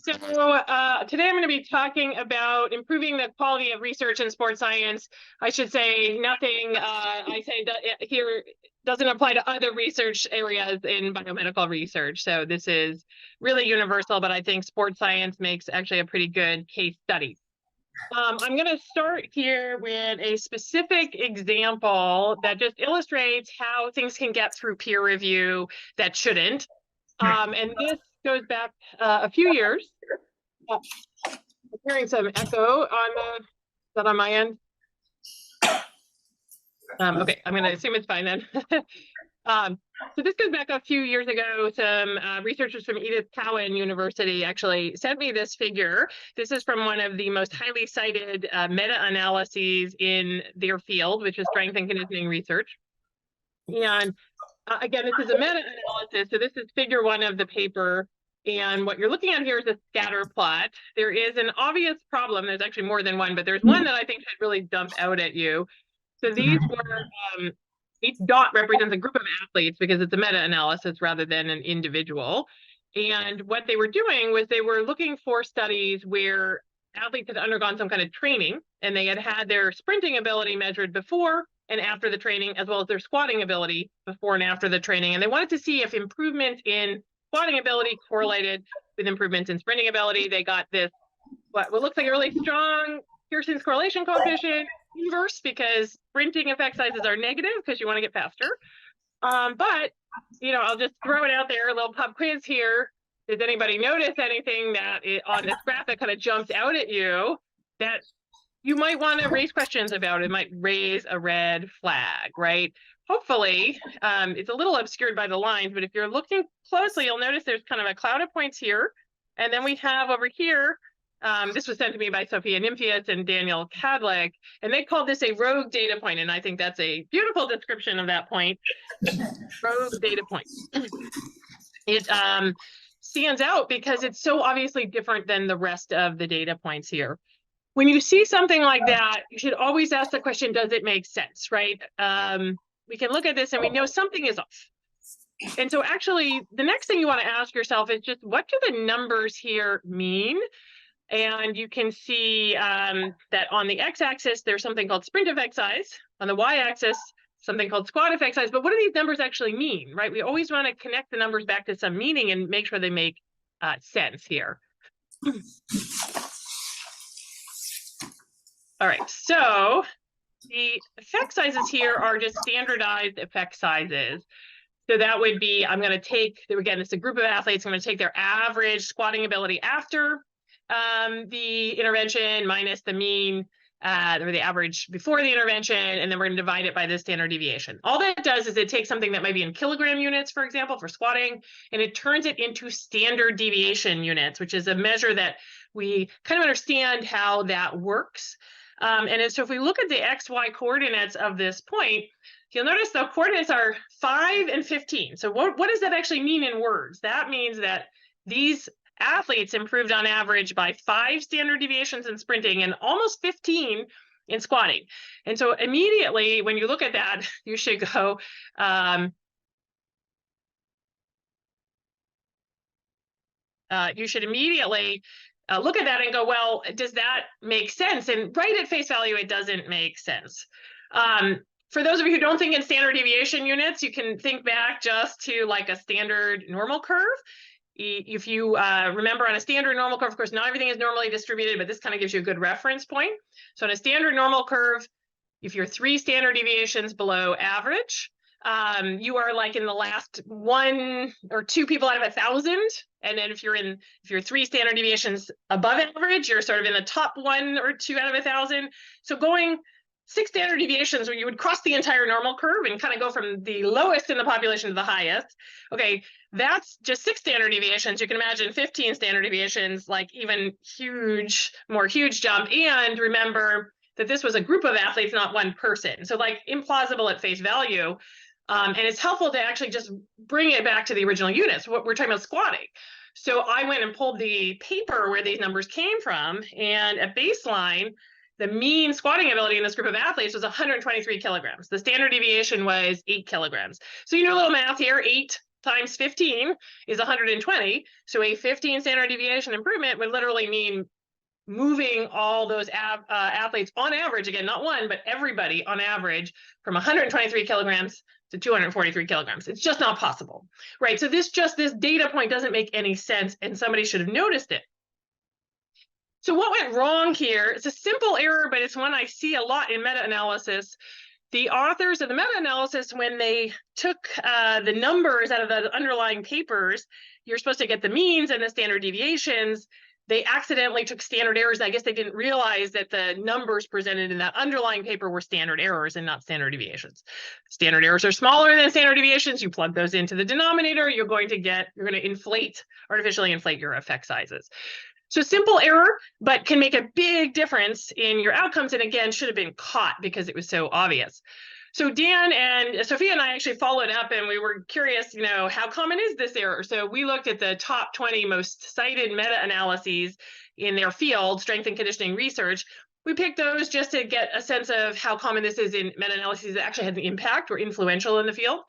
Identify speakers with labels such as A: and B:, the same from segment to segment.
A: Today I'm going to be talking about improving the quality of research in sports science. I should say nothing I say here doesn't apply to other research areas in biomedical research. So this is really universal, but I think sports science makes actually a pretty good case study. I'm going to start here with a specific example that just illustrates how things can get through peer review that shouldn't. And this goes back a few years. I'm hearing some echo is that on my end? Okay, I'm going to assume it's fine then. So this goes back a few years ago. Some researchers from Edith Cowan University actually sent me this figure. This is from one of the most highly cited meta-analyses in their field, which is strength and conditioning research. And again, this is a meta-analysis. So this is figure 1 of the paper. And what you're looking at here is a scatter plot. There is an obvious problem. There's actually more than one, but there's one that I think should really jump out at you. So these were, each dot represents a group of athletes because it's a meta-analysis rather than an individual. And what they were doing was they were looking for studies where athletes had undergone some kind of training and they had had their sprinting ability measured before and after the training, as well as their squatting ability before and after the training. And they wanted to see if improvement in squatting ability correlated with improvements in sprinting ability. They got this, what looks like a really strong Pearson's correlation coefficient inverse, because sprinting effect sizes are negative because you want to get faster. But, I'll just throw it out there, a little pub quiz here. Does anybody notice anything that on this graphic kind of jumps out at you that you might want to raise questions about? It might raise a red flag, right? Hopefully, it's a little obscured by the lines, but if you're looking closely, you'll notice there's kind of a cloud of points here. And then we have over here, this was sent to me by Sophia Nymphius and Daniel Kadlec, and they called this a rogue data point. And I think that's a beautiful description of that point. Rogue data point. It stands out because it's so obviously different than the rest of the data points here. When you see something like that, you should always ask the question, does it make sense, right? We can look at this and we know something is off. And so actually, the next thing you want to ask yourself is just, what do the numbers here mean? And you can see that on the x-axis, there's something called sprint effect size. On the y-axis, something called squat effect size. But what do these numbers actually mean, right? We always want to connect the numbers back to some meaning and make sure they make sense here. All right, so the effect sizes here are just standardized effect sizes. So that would be, I'm going to take, again, it's a group of athletes. I'm going to take their average squatting ability after the intervention minus the mean or the average before the intervention, and then we're going to divide it by the standard deviation. All that does is it takes something that might be in kilogram units, for example, for squatting, and it turns it into standard deviation units, which is a measure that we kind of understand how that works. And so if we look at the XY coordinates of this point, you'll notice the coordinates are 5 and 15. So what does that actually mean in words? That means that these athletes improved on average by 5 standard deviations in sprinting and almost 15 in squatting. And so immediately when you look at that, you should go, you should immediately look at that and go, well, does that make sense? And right at face value, it doesn't make sense. For those of you who don't think in standard deviation units, you can think back just to like a standard normal curve. If you remember on a standard normal curve, of course, not everything is normally distributed, but this kind of gives you a good reference point. So on a standard normal curve, if you're 3 standard deviations below average, you are like in the last 1 or 2 people out of 1,000. And then if you're 3 standard deviations above average, you're sort of in the top 1 or 2 out of 1,000. So going 6 standard deviations where you would cross the entire normal curve and kind of go from the lowest in the population to the highest. Okay, that's just 6 standard deviations. You can imagine 15 standard deviations, like even more huge jump. And remember that this was a group of athletes, not one person. So like implausible at face value. And it's helpful to actually just bring it back to the original units. What we're talking about squatting. So I went and pulled the paper where these numbers came from, and at baseline, the mean squatting ability in this group of athletes was 123 kilograms. The standard deviation was 8 kilograms. So you know a little math here, 8 times 15 is 120. So a 15 standard deviation improvement would literally mean moving all those athletes on average, again, not one, but everybody on average from 123 kilograms to 243 kilograms. It's just not possible, right? So this data point doesn't make any sense, and somebody should have noticed it. So what went wrong here? It's a simple error, but it's one I see a lot in meta-analysis. The authors of the meta-analysis, when they took the numbers out of the underlying papers, you're supposed to get the means and the standard deviations. They accidentally took standard errors. I guess they didn't realize that the numbers presented in that underlying paper were standard errors and not standard deviations. Standard errors are smaller than standard deviations. You plug those into the denominator, you're going to artificially inflate your effect sizes. So simple error, but can make a big difference in your outcomes. And again, should have been caught because it was so obvious. So Dan and Sophia and I actually followed up, and we were curious, how common is this error? So we looked at the top 20 most cited meta-analyses in their field, strength and conditioning research. We picked those just to get a sense of how common this is in meta-analyses that actually had an impact or influential in the field.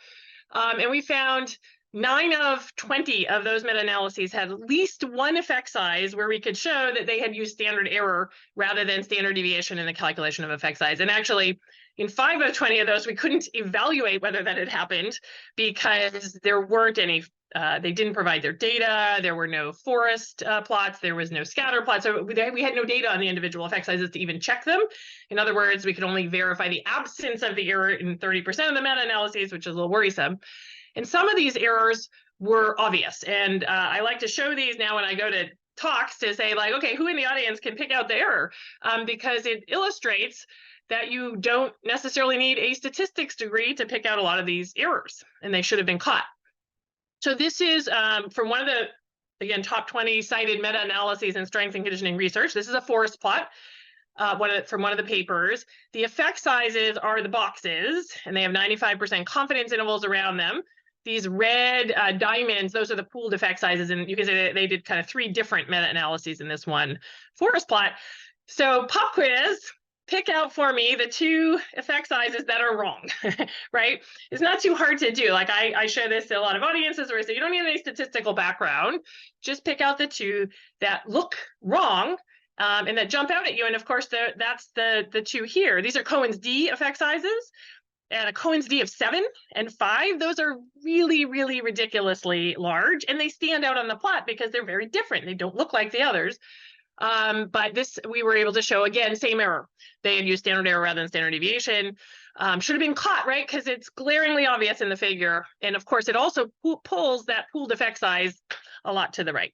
A: And we found 9 of 20 of those meta-analyses had at least one effect size where we could show that they had used standard error rather than standard deviation in the calculation of effect size. And actually, in 5 of 20 of those, we couldn't evaluate whether that had happened because there weren't any, they didn't provide their data, there were no forest plots, there was no scatter plots, so we had no data on the individual effect sizes to even check them. In other words, we could only verify the absence of the error in 30% of the meta-analyses, which is a little worrisome. And some of these errors were obvious. And I like to show these now when I go to talks to say, like, okay, who in the audience can pick out the error? Because it illustrates that you don't necessarily need a statistics degree to pick out a lot of these errors, and they should have been caught. So this is from one of the, again, top 20 cited meta-analyses in strength and conditioning research. This is a forest plot. From one of the papers. The effect sizes are the boxes, and they have 95% confidence intervals around them. These red diamonds, those are the pooled effect sizes, and you can say they did kind of 3 different meta-analyses in this one forest plot. So pop quiz, pick out for me the 2 effect sizes that are wrong, right? It's not too hard to do. Like I show this to a lot of audiences where I say, you don't need any statistical background, just pick out the 2 that look wrong, and that jump out at you. And of course, that's the 2 here. These are Cohen's d effect sizes, and a Cohen's d of 7 and 5. Those are really, really ridiculously large, and they stand out on the plot because they're very different. They don't look like the others. But this, we were able to show, again, same error. They had used standard error rather than standard deviation. Should have been caught, right? Because it's glaringly obvious in the figure. And of course, it also pulls that pooled effect size a lot to the right.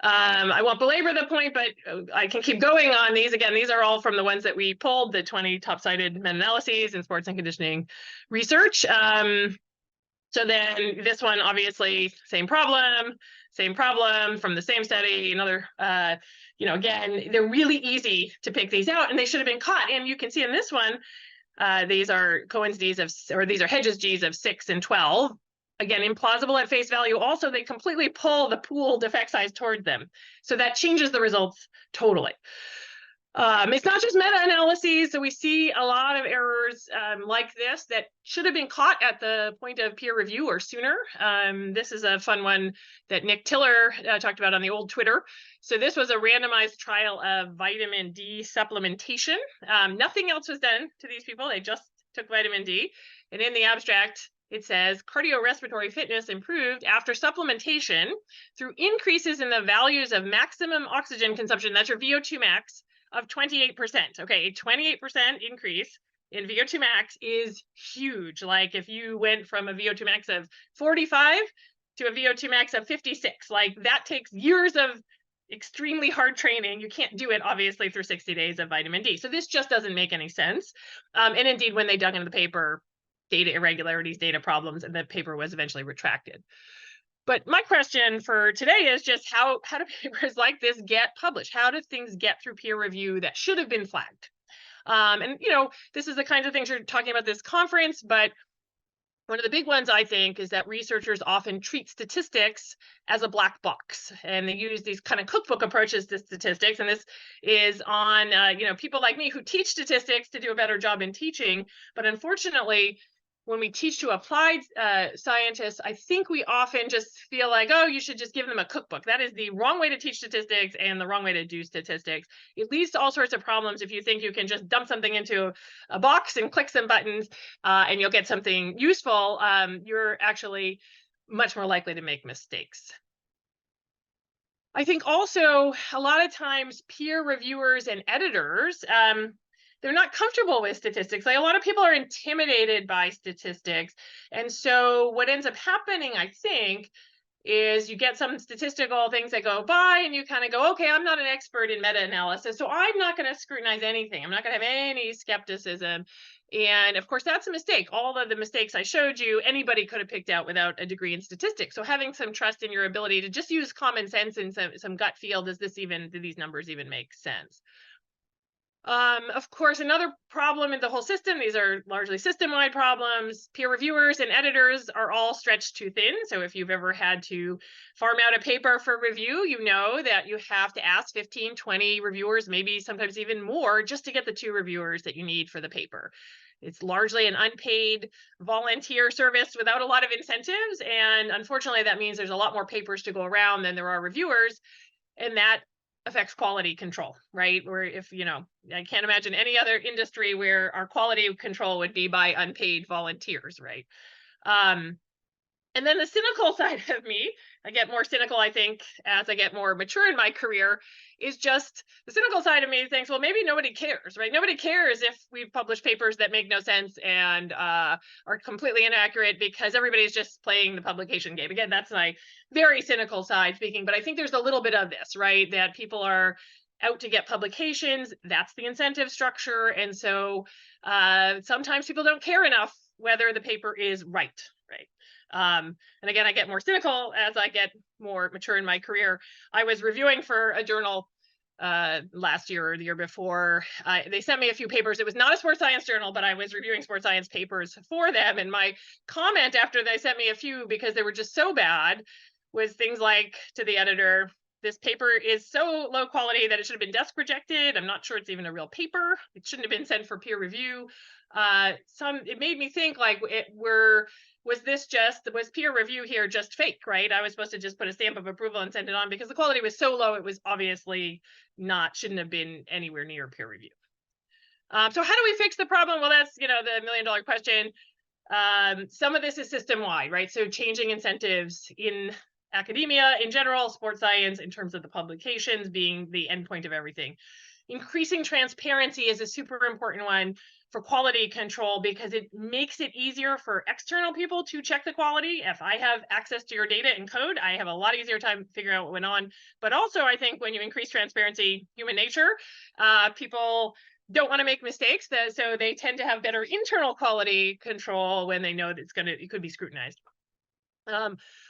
A: I won't belabor the point, but I can keep going on these. Again, these are all from the ones that we pulled, the 20 top cited meta-analyses in sports and conditioning research. So then this one, obviously, same problem from the same study, another, again, they're really easy to pick these out, and they should have been caught. And you can see in this one, these are Cohen's D's these are Hedges G's of 6 and 12. Again, implausible at face value. Also, they completely pull the pooled effect size toward them. So that changes the results totally. It's not just meta-analyses. So we see a lot of errors like this that should have been caught at the point of peer review or sooner. This is a fun one that Nick Tiller talked about on the old Twitter. So this was a randomized trial of vitamin D supplementation. Nothing else was done to these people. They just took vitamin D. And in the abstract, it says cardiorespiratory fitness improved after supplementation through increases in the values of maximum oxygen consumption. That's your VO2 max of 28%. Okay, a 28% increase in VO2 max is huge. Like if you went from a VO2 max of 45 to a VO2 max of 56, like that takes years of extremely hard training. You can't do it, obviously, through 60 days of vitamin D. So this just doesn't make any sense. And indeed, when they dug into the paper, data irregularities, data problems, and the paper was eventually retracted. But my question for today is just how do papers like this get published? How do things get through peer review that should have been flagged? And this is the kinds of things you're talking about this conference, but one of the big ones, I think, is that researchers often treat statistics as a black box, and they use these kind of cookbook approaches to statistics. And this is on, people like me who teach statistics to do a better job in teaching. But unfortunately, when we teach to applied scientists, I think we often just feel like, oh, you should just give them a cookbook. That is the wrong way to teach statistics and the wrong way to do statistics. It leads to all sorts of problems if you think you can just dump something into a box and click some buttons and you'll get something useful. You're actually much more likely to make mistakes. I think also a lot of times peer reviewers and editors, they're not comfortable with statistics. Like a lot of people are intimidated by statistics. And so what ends up happening, I think, is you get some statistical things that go by and you kind of go, okay, I'm not an expert in meta-analysis, so I'm not going to scrutinize anything. I'm not going to have any skepticism. And of course, that's a mistake. All of the mistakes I showed you, anybody could have picked out without a degree in statistics. So having some trust in your ability to just use common sense and some gut feel, do these numbers even make sense? Of course, another problem in the whole system, these are largely system-wide problems. Peer reviewers and editors are all stretched too thin. So if you've ever had to farm out a paper for review, you know that you have to ask 15, 20 reviewers, maybe sometimes even more, just to get the 2 reviewers that you need for the paper. It's largely an unpaid volunteer service without a lot of incentives. And unfortunately, that means there's a lot more papers to go around than there are reviewers. And that affects quality control, right? Where if, I can't imagine any other industry where our quality control would be by unpaid volunteers, right? And then the cynical side of me, I get more cynical, I think, as I get more mature in my career, is just the cynical side of me thinks, well, maybe nobody cares, right? Nobody cares if we publish papers that make no sense and are completely inaccurate because everybody's just playing the publication game. Again, that's my very cynical side speaking, but I think there's a little bit of this, right? That people are out to get publications. That's the incentive structure. And so sometimes people don't care enough whether the paper is right, right? And again, I get more cynical as I get more mature in my career. I was reviewing for a journal last year or the year before. They sent me a few papers. It was not a sports science journal, but I was reviewing sports science papers for them. And my comment after they sent me a few, because they were just so bad, was things like to the editor, this paper is so low quality that it should have been desk rejected. I'm not sure it's even a real paper. It shouldn't have been sent for peer review. It made me think like was peer review here just fake, right? I was supposed to just put a stamp of approval and send it on because the quality was so low, it was obviously shouldn't have been anywhere near peer review. So how do we fix the problem? Well, that's, the $1 million question. Some of this is system-wide, right? So changing incentives in academia in general, sports science in terms of the publications being the endpoint of everything. Increasing transparency is a super important one for quality control because it makes it easier for external people to check the quality. If I have access to your data and code, I have a lot easier time figuring out what went on. But also, I think when you increase transparency, human nature, people don't want to make mistakes, so they tend to have better internal quality control when they know that it could be scrutinized.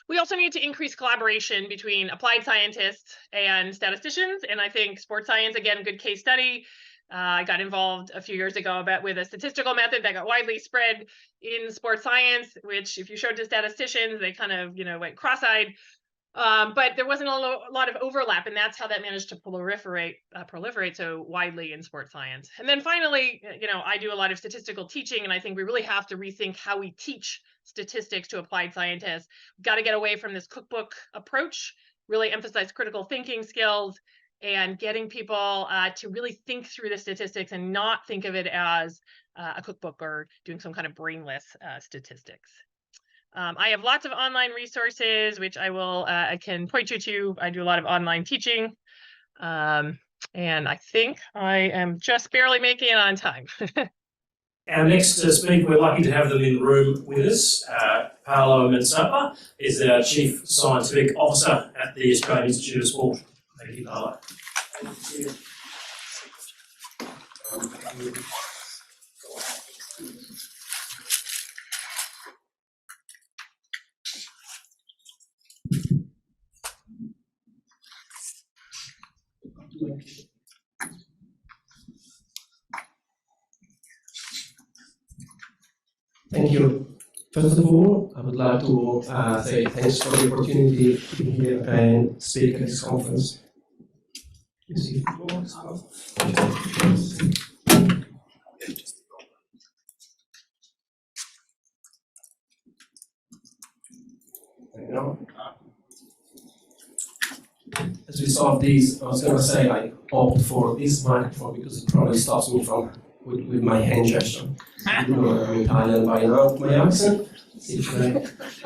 A: We also need to increase collaboration between applied scientists and statisticians. And I think sports science, again, good case study. I got involved a few years ago with a statistical method that got widely spread in sports science, which if you showed to statisticians, they kind of, went cross-eyed. But there wasn't a lot of overlap, and that's how that managed to proliferate so widely in sports science. And then finally, I do a lot of statistical teaching, and I think we really have to rethink how we teach statistics to applied scientists. We've got to get away from this cookbook approach, really emphasize critical thinking skills, and getting people to really think through the statistics and not think of it as a cookbook or doing some kind of brainless statistics. I have lots of online resources, which I can point you to. I do a lot of online teaching. And I think I am just barely making it on time.
B: Our next speaker, we're lucky to have them in the room with us. Paolo Mansappa is our Chief Scientific Officer at the Australian Institute of Sport. Thank you, Paolo. Thank you.
C: Thank you. First of all, I would like to say thanks for the opportunity to be here and speak at this conference. You know? As we solve these, I was going to say I opt for this microphone because it probably stops me from with my hand gesture. You know, I'm Italian by now, my accent.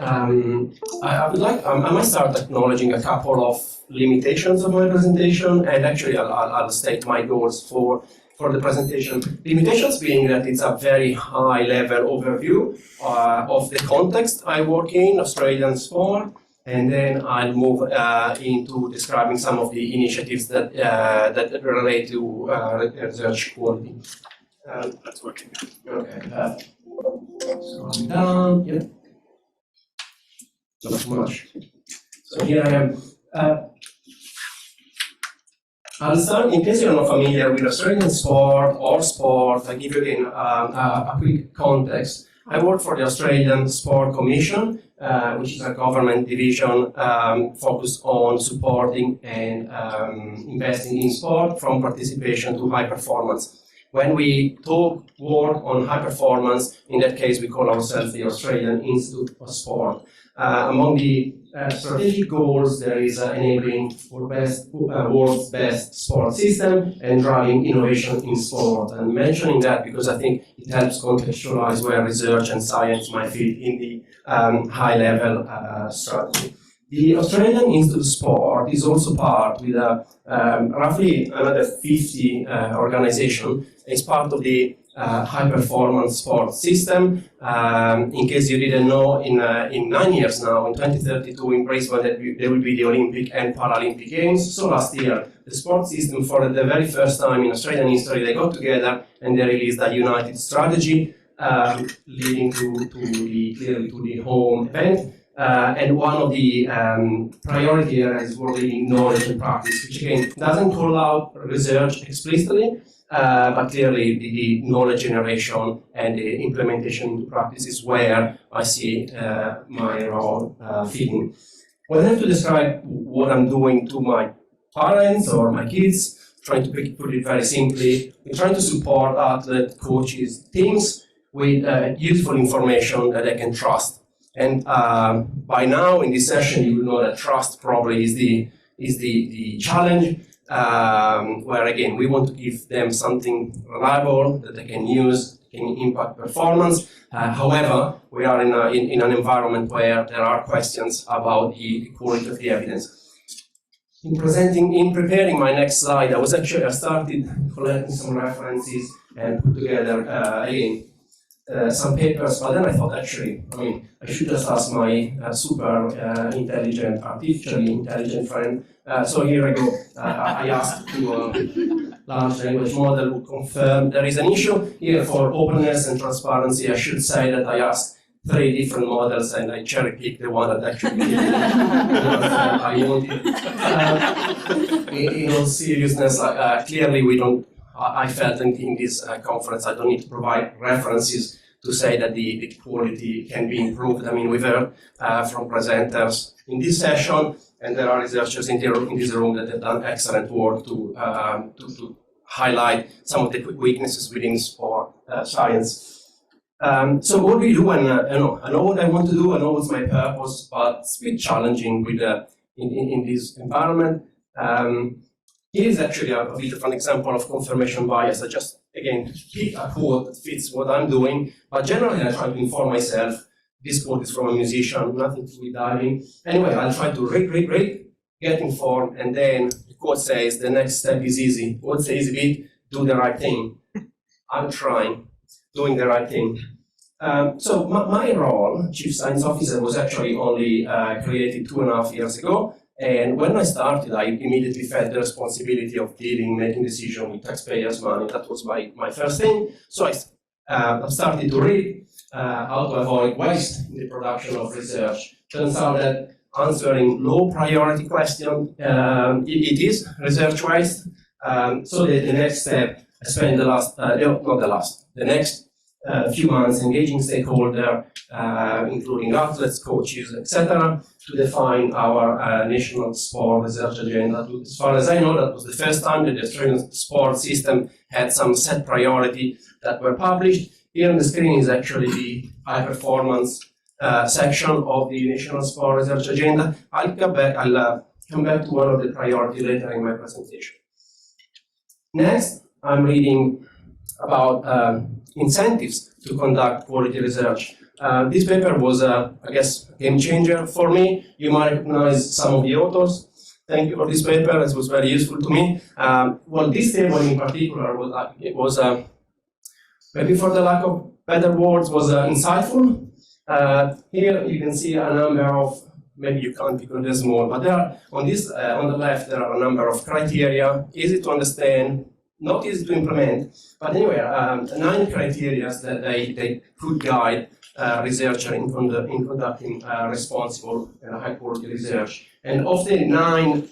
C: I might start acknowledging a couple of limitations of my presentation, and actually I'll state my goals for the presentation. Limitations being that it's a very high-level overview of the context I work in, Australian sport, and then I'll move into describing some of the initiatives that relate to research quality. That's working. Okay. Scrolling down. Yep. Not too much. So here I am. I'll start, in case you're not familiar with Australian sport or sport, I'll give you again a quick context. I work for the Australian Sport Commission, which is a government division focused on supporting and investing in sport from participation to high performance. When we work on high performance, in that case we call ourselves the Australian Institute of Sport. Among the strategic goals, there is enabling world's best sport system and driving innovation in sport. And mentioning that because I think it helps contextualize where research and science might fit in the high-level strategy. The Australian Institute of Sport is also part with roughly another 50 organizations. It's part of the high-performance sport system. In case you didn't know, in 9 years now, in 2032 in Brisbane, there will be the Olympic and Paralympic Games. So last year, the sport system, for the very first time in Australian history, they got together and they released a united strategy leading to the home event. And one of the priority areas is world-leading knowledge and practice, which again doesn't call out research explicitly, but clearly the knowledge generation and the implementation into practice is where I see my role fitting. When I have to describe what I'm doing to my parents or my kids, trying to put it very simply, we're trying to support athlete coaches, teams with useful information that they can trust. And by now in this session, you will know that trust probably is the challenge. Where again, we want to give them something reliable that they can use, can impact performance. However, we are in an environment where there are questions about the quality of the evidence. In preparing my next slide, I started collecting some references and put together again some papers, but then I thought I should just ask my artificially intelligent friend. So here I go. I asked to large language model to confirm there is an issue here for openness and transparency. I should say that I asked 3 different models and I cherry-picked the one that actually I wanted. In all seriousness, clearly we don't. I felt in this conference I don't need to provide references to say that the quality can be improved. I mean, we've heard from presenters in this session, and there are researchers in this room that have done excellent work to highlight some of the weaknesses within sport science. So what we do, and I know what I want to do, I know what's my purpose, but it's a bit challenging with in this environment. Here is actually a bit of an example of confirmation bias. I just, again, pick a quote that fits what I'm doing, but generally I try to inform myself. This quote is from a musician, nothing to be diving. Anyway, I'll try to read, get informed, and then the quote says, the next step is easy. What's the easy bit? Do the right thing. I'm trying, doing the right thing. So my role, Chief Science Officer, was actually only created 2.5 years ago. And when I started, I immediately felt the responsibility of making decisions with taxpayers' money. That was my first thing. So I started to read how to avoid waste in the production of research. Turns out that answering low priority questions, it is research waste. So the next step, I spent the next few months engaging stakeholders, including athletes, coaches, etc., to define our national sport research agenda. As far as I know, that was the first time that the Australian sport system had some set priority that were published. Here on the screen is actually the high performance section of the National Sport Research Agenda. I'll come back to one of the priorities later in my presentation. Next, I'm reading about incentives to conduct quality research. This paper was, I guess, a game changer for me. You might recognize some of the authors. Thank you for this paper. It was very useful to me. Well, this table in particular was maybe for the lack of better words, was insightful. Here you can see a number of, maybe you can't because they're small, but there are, on the left, there are a number of criteria, easy to understand, not easy to implement, but anyway, 9 criteria that they could guide researcher in conducting responsible and high-quality research. And of the 9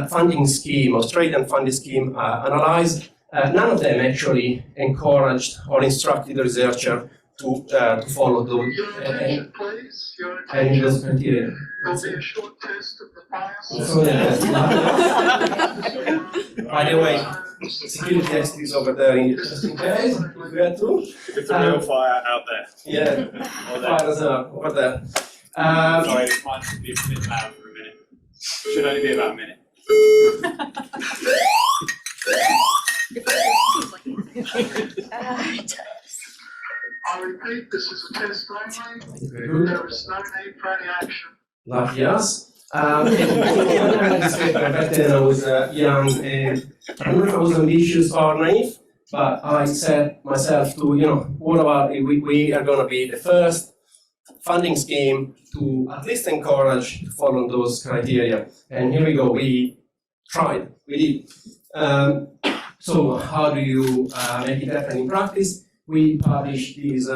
C: funding scheme, Australian funding scheme analyzed, none of them actually encouraged or instructed the researcher to follow those any of those criteria.
D: There'll be a short test of the bias.
C: So, by the way, security test is over there just in case if we had to.
E: It's a real fire out there.
C: Yeah, fires are over there.
E: Sorry, it might be a bit loud for a minute. Should only be about a minute.
D: I repeat, this is a test only.
C: Very good.
D: There is no need for any action.
C: Lucky us. Back then I was young and I don't know if I was ambitious or naive, but I said myself to, what about if we are going to be the first funding scheme to at least encourage to follow those criteria. And here we go, we tried, we did. So how do you make it happen in practice? We published this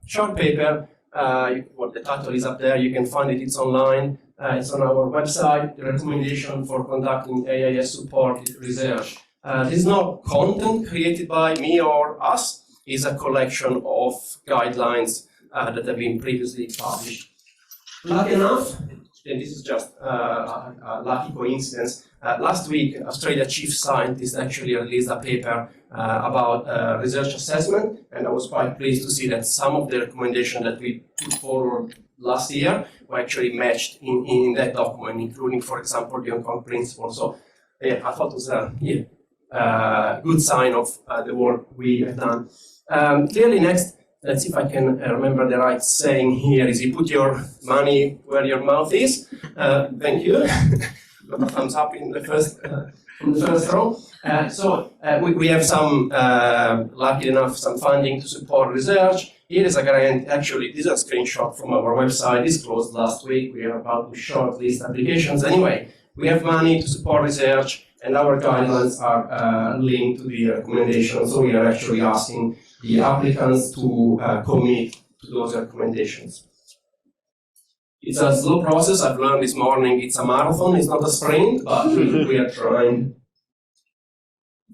C: short paper. Well, the title is up there, you can find it, it's online. It's on our website, the recommendation for conducting AIS supported research. This is not content created by me or us, it's a collection of guidelines that have been previously published. Lucky enough, and this is just a lucky coincidence, last week Australia Chief Scientist actually released a paper about research assessment, and I was quite pleased to see that some of the recommendations that we put forward last year were actually matched in that document, including, for example, the Hong Kong principle. So, yeah, I thought it was a good sign of the work we have done. Clearly, next, let's see if I can remember the right saying here, is you put your money where your mouth is. Thank you. Got a thumbs up in the first, from the first row. So we have some, lucky enough, some funding to support research. Here is a grant, actually, this is a screenshot from our website. This closed last week. We are about to shortlist applications. Anyway, we have money to support research, and our guidelines are linked to the recommendations. So we are actually asking the applicants to commit to those recommendations. It's a slow process. I've learned this morning it's a marathon, it's not a sprint, but we are trying.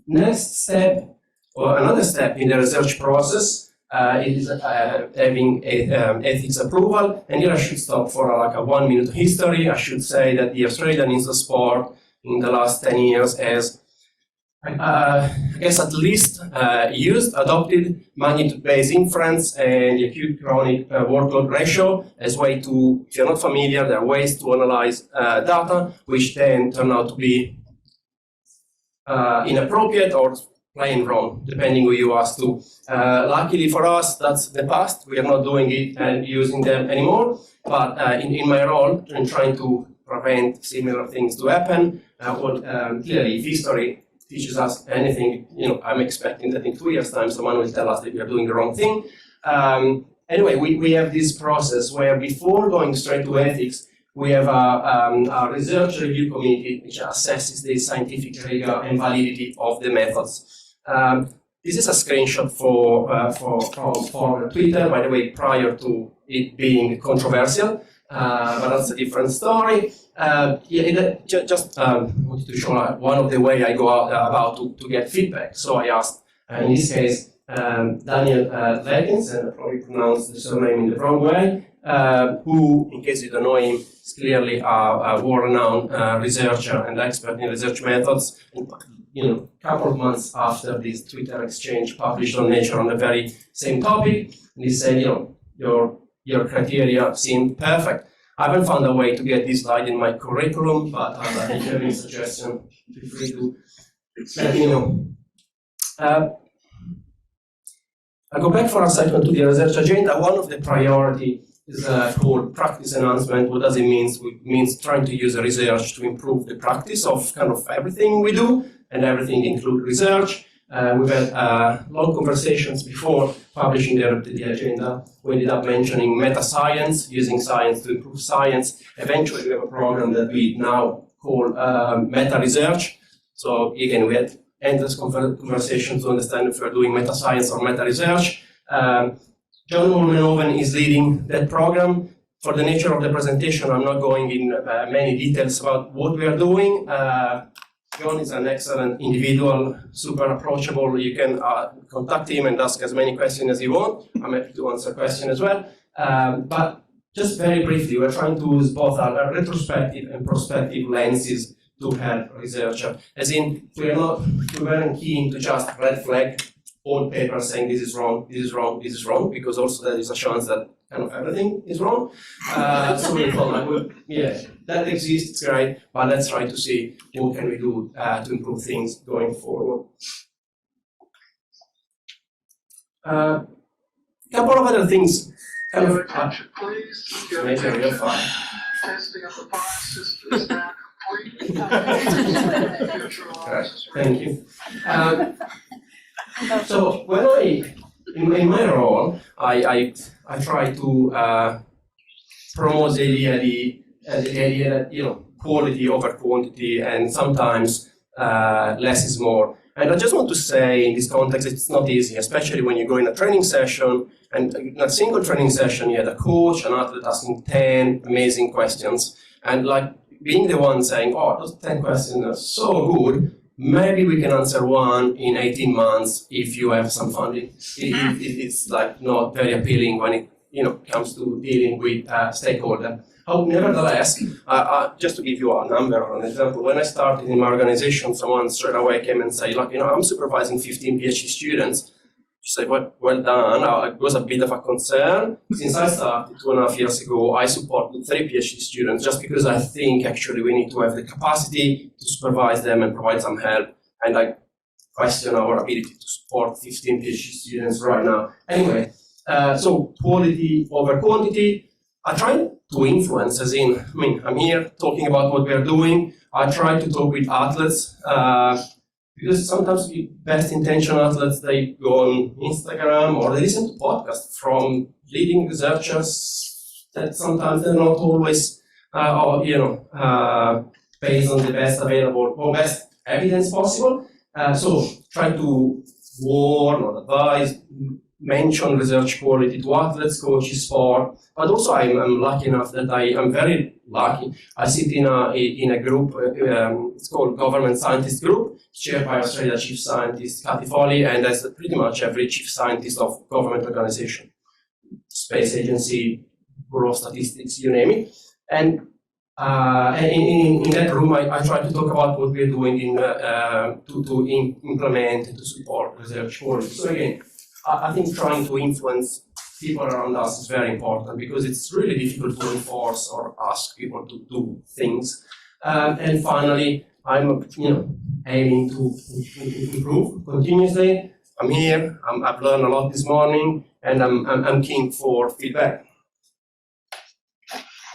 C: Next step, or another step in the research process, is having ethics approval. And here I should stop for like a 1 minute history. I should say that the Australian Institute of Sport in the last 10 years has, I guess, at least adopted magnitude-based inference and the acute chronic workload ratio as way to, if you're not familiar, there are ways to analyze data, which then turn out to be inappropriate or plain wrong, depending who you ask to. Luckily for us, that's the past. We are not doing it and using them anymore. But in my role, in trying to prevent similar things to happen, clearly, if history teaches us anything, I'm expecting that in 2 years' time, someone will tell us that we are doing the wrong thing. Anyway, we have this process where before going straight to ethics, we have a research review committee which assesses the scientific rigor and validity of the methods. This is a screenshot from Twitter, by the way, prior to it being controversial, but that's a different story. Just wanted to show one of the way I go about to get feedback. So I asked, in this case, Daniel Leggins, and I probably pronounced the surname in the wrong way, who, in case you don't know him, is clearly a world-renowned researcher and expert in research methods. And, a couple of months after this Twitter exchange published on Nature on the very same topic, and he said, your your criteria seem perfect. I haven't found a way to get this slide in my curriculum, but if you have any suggestion, feel free to let me know. I go back for a second to the research agenda. One of the priority is called practice enhancement. What does it mean? It means trying to use research to improve the practice of kind of everything we do, and everything include research. We've had long conversations before publishing the agenda. We ended up mentioning meta-science, using science to improve science. Eventually, we have a program that we now call meta-research. So again, we had endless conversations to understand if we're doing meta-science or meta-research. John Molmenhoven is leading that program. For the nature of the presentation, I'm not going in many details about what we are doing. John is an excellent individual, super approachable. You can contact him and ask as many questions as you want. I'm happy to answer questions as well. But just very briefly, we're trying to use both a retrospective and prospective lenses to help researchers. As in, we weren't keen to just red flag all papers saying this is wrong, this is wrong, this is wrong, because also there is a chance that kind of everything is wrong. So we thought, like, well, yeah, that exists, right? But let's try to see what can we do to improve things going forward. A couple of other things. Kind
D: Your
C: of,
D: attention, please. Your
C: Major, you're
D: attention.
C: fine.
D: Testing of the fire system is now complete. Future alarm system.
C: Thank you. So when in my role, I try to promote the idea that quality over quantity, and sometimes less is more. And I just want to say in this context, it's not easy, especially when you go in a training session, and in a single training session, you had a coach, an athlete asking 10 amazing questions, and like being the one saying, oh, those 10 questions are so good, maybe we can answer one in 18 months if you have some funding. It's like not very appealing when it comes to dealing with stakeholder. Nevertheless, just to give you a number or an example, when I started in my organization, someone straight away came and said, look, I'm supervising 15 PhD students. She said, well done. It was a bit of a concern. Since I started 2.5 years ago, I supported 3 PhD students just because I think actually we need to have the capacity to supervise them and provide some help. And I question our ability to support 15 PhD students right now. Anyway, so quality over quantity. I try to influence, as in, I'm here talking about what we are doing. I try to talk with athletes. Because sometimes the best intentioned athletes, they go on Instagram or they listen to podcasts from leading researchers that sometimes they're not always, based on the best available or best evidence possible. So try to warn or advise, mention research quality to athletes, coaches, sport. But also I'm lucky enough that I'm very lucky. I sit in a group, it's called Government Scientist Group, chaired by Australia Chief Scientist Cathy Foley, and that's pretty much every chief scientist of government organization, space agency, Bureau of Statistics, you name it. And in that room, I try to talk about what we're doing to implement and to support research quality. So again, I think trying to influence people around us is very important because it's really difficult to enforce or ask people to do things. And finally, I'm aiming to improve continuously. I'm here. I've learned a lot this morning, and I'm keen for feedback.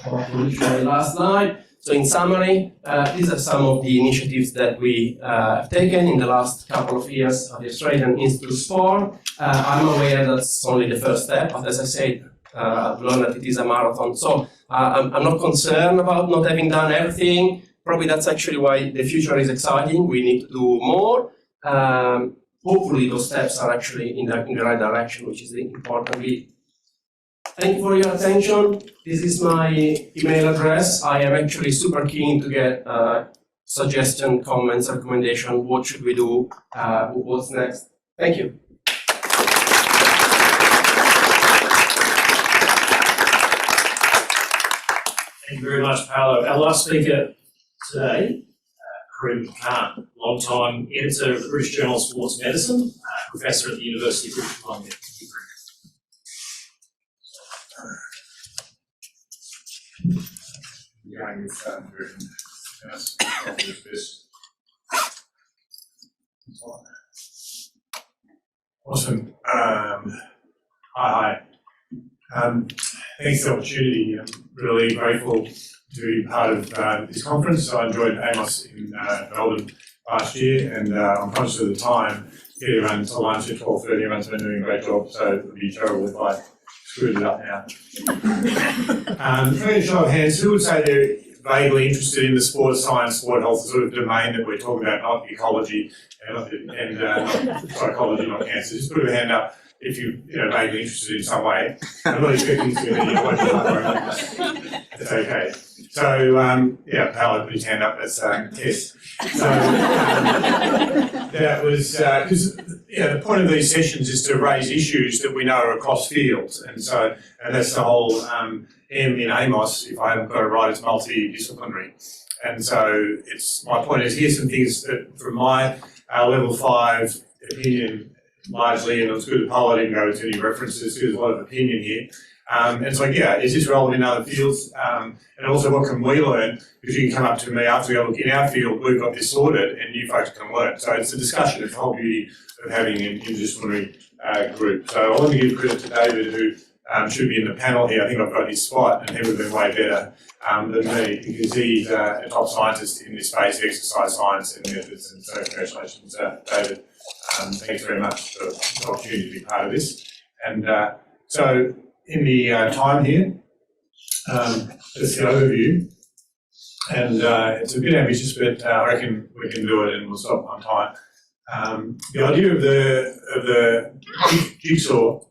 C: My last slide. So in summary, these are some of the initiatives that we have taken in the last couple of years at the Australian Institute of Sport. I'm aware that's only the first step, but as I said, I've learned that it is a marathon. So I'm not concerned about not having done everything. Probably that's actually why the future is exciting. We need to do more. Hopefully those steps are actually in the right direction, which is the important bit. Thank you for your attention. This is my email address. I am actually super keen to get suggestion, comments, recommendation. What should we do? What's next? Thank you.
B: Thank you very much, Paolo. Our last speaker today, Karim Khan, long-time editor of the British Journal of Sports Medicine, professor at the University of British Columbia.
E: Going with version. Yes, this. Awesome. Hi. Thanks for the opportunity. I'm really grateful to be part of this conference. I enjoyed Amos in Melbourne last year, and I'm conscious of the time. Getting around to lunch at 12:30. Everyone's been doing a great job, so it would be terrible if I screwed it up now. For a show of hands, who would say they're vaguely interested in the sport science, sport health sort of domain that we're talking about, not ecology and not psychology, not cancer? Just put a hand up if you're vaguely interested in some way. I'm not expecting to be That's okay. So, Paolo put his hand up, that's yes. So, that was, because the point of these sessions is to raise issues that we know are across fields. And that's the whole M in Amos, if I haven't got it right, it's multidisciplinary. And so my point is, here's some things that from my level 5 opinion, largely, and it was good that Paolo didn't go into any references, there's a lot of opinion here. And it's like, is this relevant in other fields? And also, what can we learn? Because you can come up to me after we go, look, in our field, we've got this sorted, and you folks can learn. So it's a discussion. It's the whole beauty of having an interdisciplinary group. So I want to give credit to David, who should be in the panel here. I think I've got his spot, and he would have been way better than me, because he's a top scientist in this space, exercise science and methods. And so congratulations, David. Thanks very much for the opportunity to be part of this. And so in the time here, just the overview, and it's a bit ambitious, but I reckon we can do it, and we'll stop on time. The idea of the jigsaw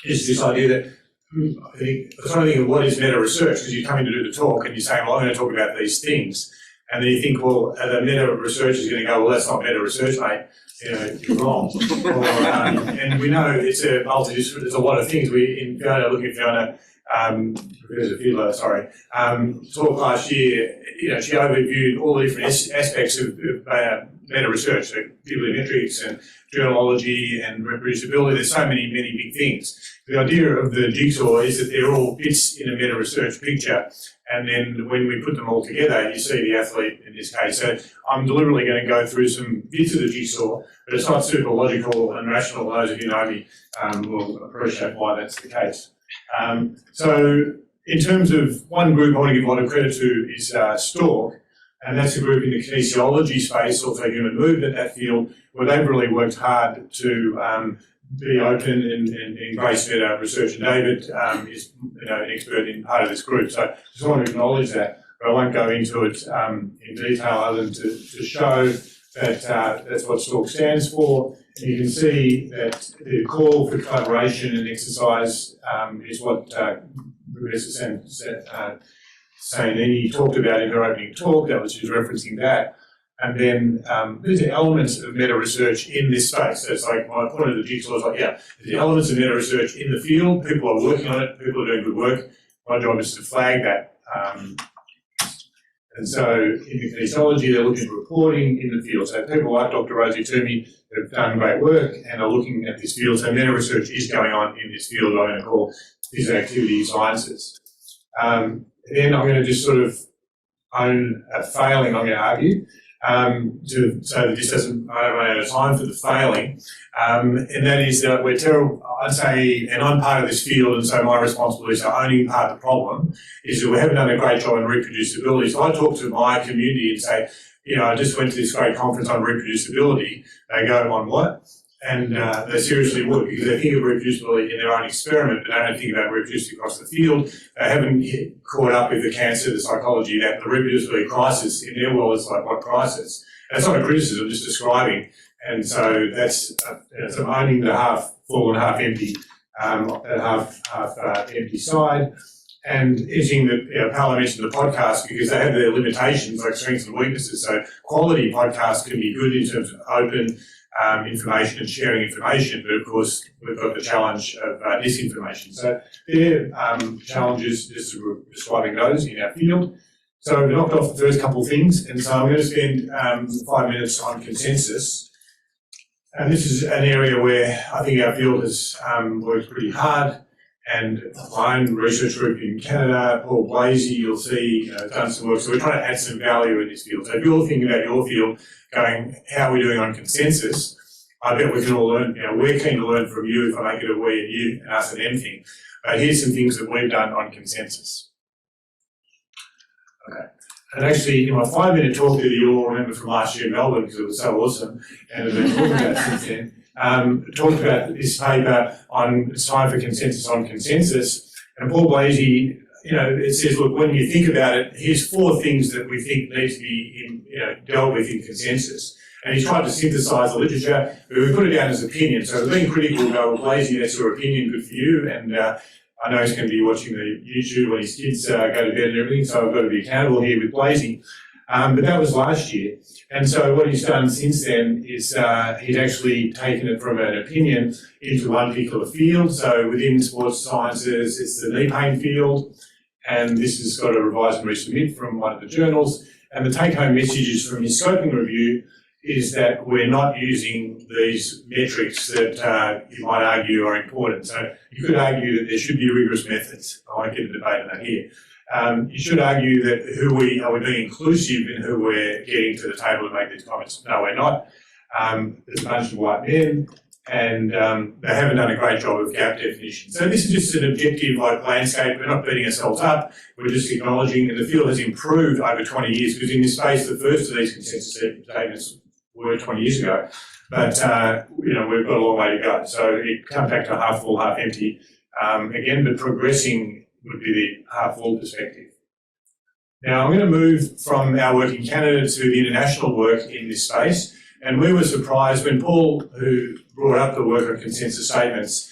E: is this idea that I think I was trying to think of what is meta research, because you come in to do the talk and you're saying, well, I'm going to talk about these things, and then you think, well, the meta research is going to go, well, that's not meta research, mate. You're wrong. And we know it's a multidisciplinary. There's a lot of things. Fiona, Professor Fiedler, sorry, talk last year. She overviewed all the different aspects of meta research, so bibliometrics and journalogy and reproducibility. There's so many big things. The idea of the jigsaw is that they're all bits in a meta research picture, and then when we put them all together, you see the athlete in this case. So I'm deliberately going to go through some bits of the jigsaw, but it's not super logical and rational. Those of you who know me will appreciate why that's the case. So in terms of one group I want to give a lot of credit to is Stork, and that's a group in the kinesiology space, also human movement, that field, where they've really worked hard to be open and embrace meta research. And David is an expert in part of this group, so I just want to acknowledge that, but I won't go into it in detail other than to show that that's what Stork stands for. And you can see that the call for collaboration and exercise is what Professor Sainini talked about in her opening talk. That was just referencing that. And then there's the elements of meta research in this space. So it's like my point of the jigsaw is like, there's the elements of meta research in the field. People are working on it. People are doing good work. My job is to flag that. And so in the kinesiology, they're looking at reporting in the field. So people like Dr. Rosie Toomey have done great work and are looking at this field. So meta research is going on in this field, I'm going to call physical activity sciences. Then I'm going to just sort of own a failing, I'm going to argue, so that this doesn't, I don't run out of time for the failing. And that is that we're terrible, I'd say, and I'm part of this field, and so my responsibility is owning part of the problem, is that we haven't done a great job on reproducibility. So I talk to my community and say, I just went to this great conference on reproducibility. They go, on what? And they seriously would, because they think of reproducibility in their own experiment, but they don't think about reproducibility across the field. They haven't caught up with the cancer, the psychology, that the reproducibility crisis in their world is like, what crisis? And it's not a criticism, just describing. And so that's so owning the half full and half empty, half empty side. And edging that, Paolo mentioned the podcast, because they have their limitations, like strengths and weaknesses. So quality podcasts can be good in terms of open information and sharing information, but of course we've got the challenge of disinformation. So there are challenges, just describing those in our field. So we knocked off the first couple of things, and so I'm going to spend 5 minutes on consensus. And this is an area where I think our field has worked pretty hard, And my own research group in Canada, Paul Blasey, you'll see, done some work. So we're trying to add some value in this field. So if you're thinking about your field, going, how are we doing on consensus? I bet we can all learn, we're keen to learn from you, if I make it a we and you and us and them thing. But here's some things that we've done on consensus. Okay. And actually, in my 5-minute talk that you all remember from last year in Melbourne, because it was so awesome, and I've been talking about it since then, talked about this paper on it's time for consensus on consensus. And Paul Blasey, it says, look, when you think about it, here's 4 things that we think need to be dealt with in consensus. And he's tried to synthesise the literature, but we put it down as opinion. So we're being critical, go, well, Blasey, that's your opinion, good for you. And I know he's going to be watching the YouTube when his kids go to bed and everything, so I've got to be accountable here with Blasey. But that was last year. And so what he's done since then is he's actually taken it from an opinion into one particular field. So within sports sciences, it's the knee pain field. And this has got a revise and resubmit from one of the journals. And the take-home messages from his scoping review is that we're not using these metrics that you might argue are important. So you could argue that there should be rigorous methods. I won't get a debate on that here. You should argue that are we being inclusive in who we're getting to the table to make these comments? No, we're not. There's a bunch of white men, and they haven't done a great job of gap definition. So this is just an objective landscape. We're not beating ourselves up. We're just acknowledging, and the field has improved over 20 years, because in this space, the first of these consensus statements were 20 years ago. But, we've got a long way to go. So it comes back to half full, half empty again, but progressing would be the half full perspective. Now, I'm going to move from our work in Canada to the international work in this space. And we were surprised when Paul, who brought up the work on consensus statements,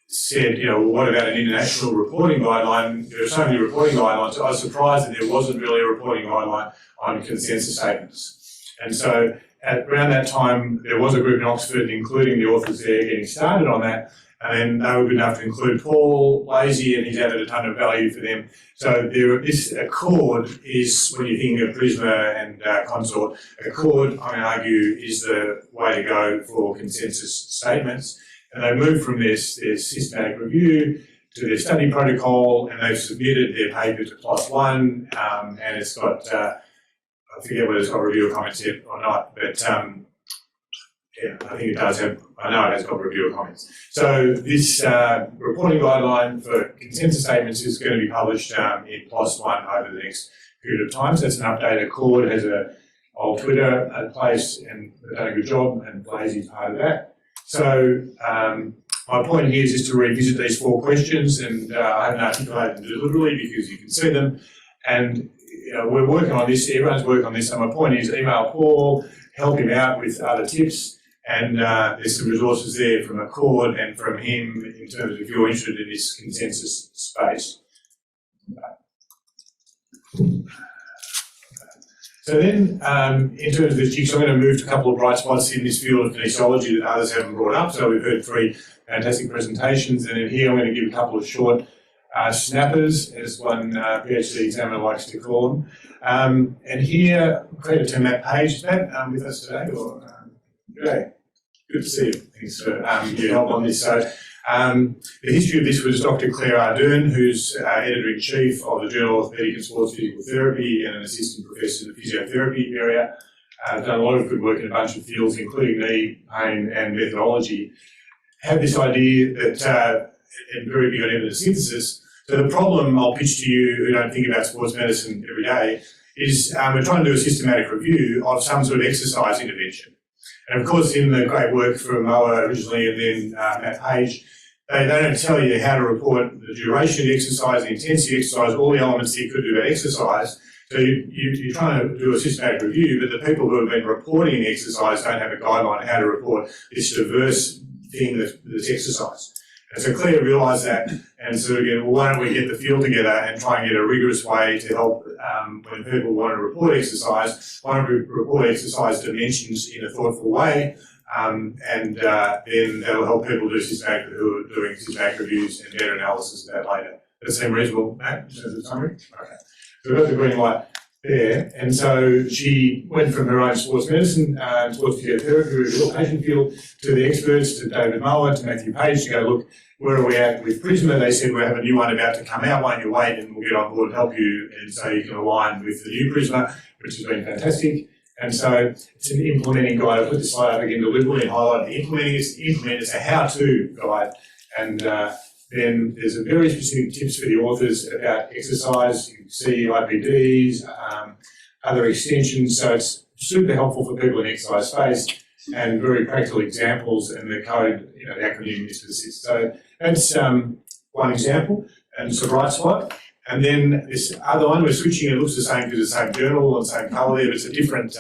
E: said, what about an international reporting guideline? There are so many reporting guidelines. I was surprised that there wasn't really a reporting guideline on consensus statements. And so around that time, there was a group in Oxford, including the authors there, getting started on that. And then they were good enough to include Paul Blasey, and he's added a ton of value for them. So this accord is, when you think of Prisma and Consort, accord, I'm going to argue, is the way to go for consensus statements. And they moved from their systematic review to their study protocol, and they've submitted their paper to PLOS One, and it's got, I forget whether it's got reviewer comments yet or not, but I think it does have, I know it has got reviewer comments. So this reporting guideline for consensus statements is going to be published in PLOS One over the next period of time. So that's an update. Accord has a old Twitter place, and they've done a good job, and Blasey's part of that. So my point here is just to revisit these 4 questions, and I haven't articulated them deliberately because you can see them. And we're working on this, everyone's working on this, so my point is email Paul, help him out with other tips, and there's some resources there from Accord and from him in terms of if you're interested in this consensus space. So then, in terms of the jigsaw, I'm going to move to a couple of bright spots in this field of kinesiology that others haven't brought up. So we've heard 3 fantastic presentations, and in here I'm going to give a couple of short snappers, as one PhD examiner likes to call them. And here, credit to Matt Page. Is Matt with us today? Or, good to see you. Thanks for your help on this. So, the history of this was Dr. Claire Ardern, who's Editor-in-Chief of the Journal of Orthopaedic and Sports Physical Therapy and an Assistant Professor in the Physiotherapy area. Done a lot of good work in a bunch of fields, including knee pain and methodology. Have this idea that, and very big on evidence synthesis. So the problem I'll pitch to you who don't think about sports medicine every day is we're trying to do a systematic review of some sort of exercise intervention. And of course, in the great work from Moa originally and then Matt Page, they don't tell you how to report the duration of the exercise, the intensity of exercise, all the elements that you could do about exercise. So you're trying to do a systematic review, but the people who have been reporting the exercise don't have a guideline on how to report this diverse thing that's exercise. And so Claire realised that, and so again, well, why don't we get the field together and try and get a rigorous way to help when people want to report exercise, why don't we report exercise dimensions in a thoughtful way, and then that'll help people do who are doing systematic reviews and meta-analysis of that later. Does that seem reasonable, Matt, in terms of summary? Okay. So we've got the green light. there. And so she went from her own sports medicine, sports physiotherapy, rehabilitation field, to the experts, to David Muller, to Matthew Page, to go, look, where are we at with Prisma? They said, we have a new one about to come out, why don't you wait and we'll get on board and help you, and so you can align with the new Prisma, which has been fantastic. And so it's an implementing guide. I'll put this slide up again deliberately and highlight the implementing. It's a how-to guide. And then there's a very specific tips for the authors about exercise. You can see IPDs, other extensions. So it's super helpful for people in the exercise space, and very practical examples, and the code, the acronym is for the six. So that's one example, and it's a bright spot. And then this other one, we're switching, it looks the same because it's the same journal and the same colour there, but it's a different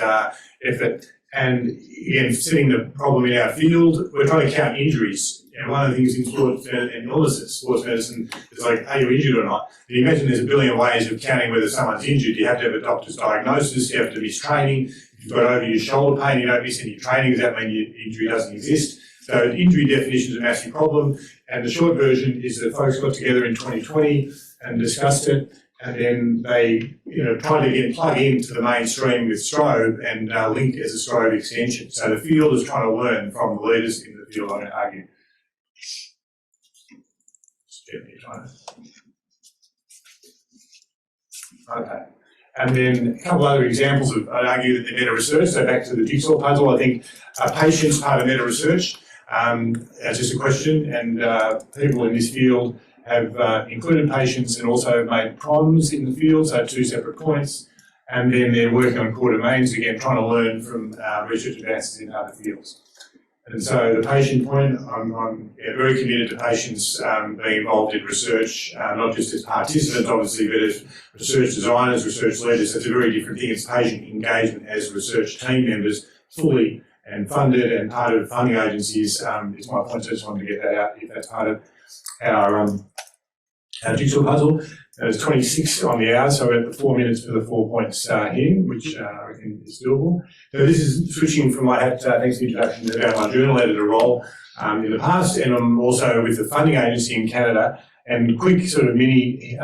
E: effort. And again, setting the problem in our field, we're trying to count injuries. One of the things in sports and illnesses, sports medicine, is like, are you injured or not? And you imagine there's a billion ways of counting whether someone's injured. You have to have a doctor's diagnosis, you have to miss training. If you've got overused shoulder pain, you don't miss any training. Does that mean your injury doesn't exist? So injury definition is a massive problem. And the short version is that folks got together in 2020 and discussed it, and then they tried to again plug into the mainstream with Strobe and link as a Strobe extension. So the field is trying to learn from the leaders in the field, I'm going to argue. Okay. And then a couple other examples of, I'd argue, that the meta-research, so back to the jigsaw puzzle, I think patients part of meta-research. That's just a question, and people in this field have included patients and also made problems in the field, so two separate points. And then they're working on core domains, again, trying to learn from research advances in other fields. And so the patient point, I'm very committed to patients being involved in research, not just as participants, obviously, but as research designers, research leaders. So it's a very different thing. It's patient engagement as research team members, fully and funded and part of funding agencies. It's my point, so I just wanted to get that out if that's part of our jigsaw puzzle. There's 26 on the hour, so we're at the 4 minutes for the 4 points hitting, which I reckon is doable. So this is switching from my hat, thanks to the introduction, about my journal editor role in the past, and I'm also with the funding agency in Canada. And quick sort of mini,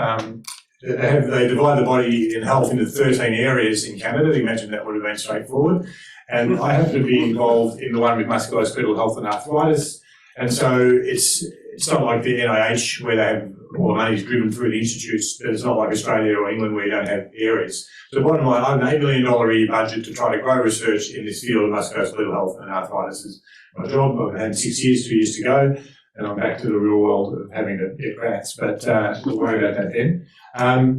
E: they divide the body in health into 13 areas in Canada. You imagine that would have been straightforward. And I happen to be involved in the one with musculoskeletal health and arthritis. And so it's not like the NIH where they have all the money is driven through the institutes, but it's not like Australia or England where you don't have areas. So bottom line, I have an $8 million a year budget to try to grow research in this field of musculoskeletal health and arthritis is my job. I've had 6 years, 2 years to go, and I'm back to the real world of having to get grants, but we'll worry about that then.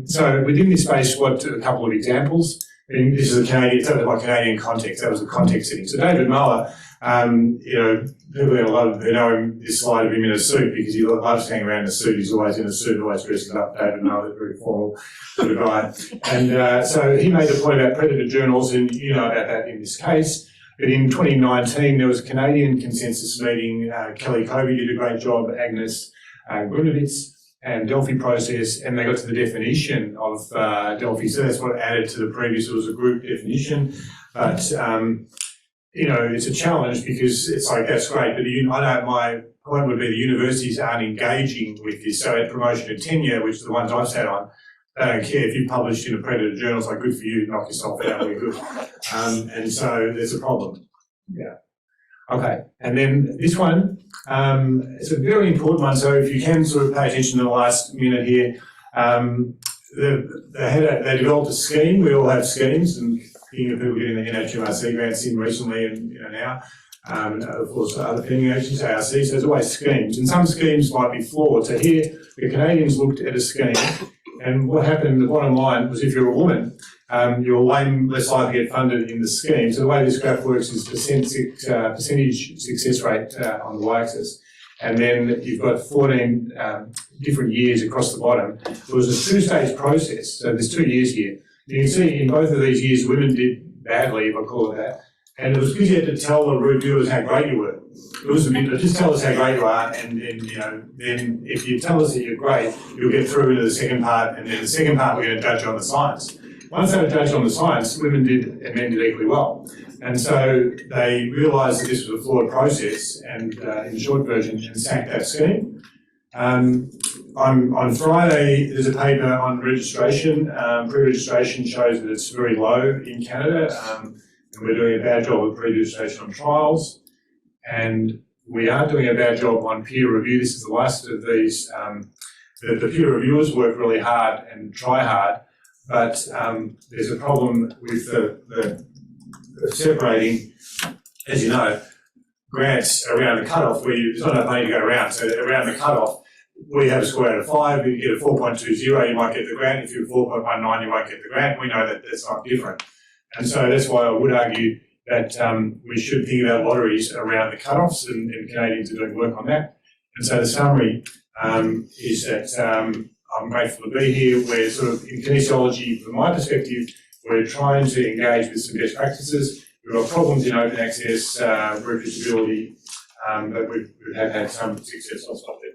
E: So within this space, a couple of examples. And this is a Canadian, so my Canadian context, that was the context setting. So David Muller, people who know him, this slide of him in a suit because he loves hanging around in a suit. He's always in a suit, always dressing up. David Muller, very formal sort of guy. And so he made the point about predator journals, and you know about that in this case. But in 2019, there was a Canadian consensus meeting. Kelly Covey did a great job, Agnes Grunovitz, and Delphi process, and they got to the definition of Delphi. So that's what added to the previous. It was a group definition, but it's a challenge because it's like that's great. But I know my point would be the universities aren't engaging with this. So at promotion and tenure, which are the ones I've sat on, they don't care if you've published in a predator journal. It's like good for you, knock yourself out, we're good. And so there's a problem. Yeah. Okay, and then this one, it's a very important one, so if you can sort of pay attention to the last minute here, they developed a scheme. We all have schemes, and thinking of people getting the NHMRC grants in recently and now, of course other funding agencies, ARC, so there's always schemes, and some schemes might be flawed. So here, the Canadians looked at a scheme, and what happened, the bottom line was if you're a woman, you're way less likely to get funded in the scheme. So the way this graph works is percentage success rate on the y-axis. And then you've got 14 different years across the bottom. It was a two-stage process, so there's 2 years here. You can see in both of these years, women did badly, if I call it that. And it was because you had to tell the reviewers how great you were. It was a bit, just tell us how great you are, and then if you tell us that you're great, you'll get through into the second part, and then the second part we're going to judge on the science. Once they were judged on the science, women did and men did equally well. And so they realised that this was a flawed process and, in the short version, sacked that scheme. on Friday, there's a paper on registration. Pre-registration shows that it's very low in Canada, and we're doing a bad job of pre-registration on trials. And we are doing a bad job on peer review. This is the last of these. The peer reviewers work really hard and try hard, but there's a problem with the separating, as you know, grants around the cutoff where there's not enough money to go around. So around the cutoff, we have a score out of 5. If you get a 4.20, you might get the grant. If you're 4.19, you won't get the grant. We know that that's not different. And so that's why I would argue that we should think about lotteries around the cutoffs, and Canadians are doing work on that. And so the summary is that I'm grateful to be here. We're sort of in kinesiology, from my perspective, we're trying to engage with some best practices. We've got problems in open access, reproducibility, but we've had some success. I'll stop there.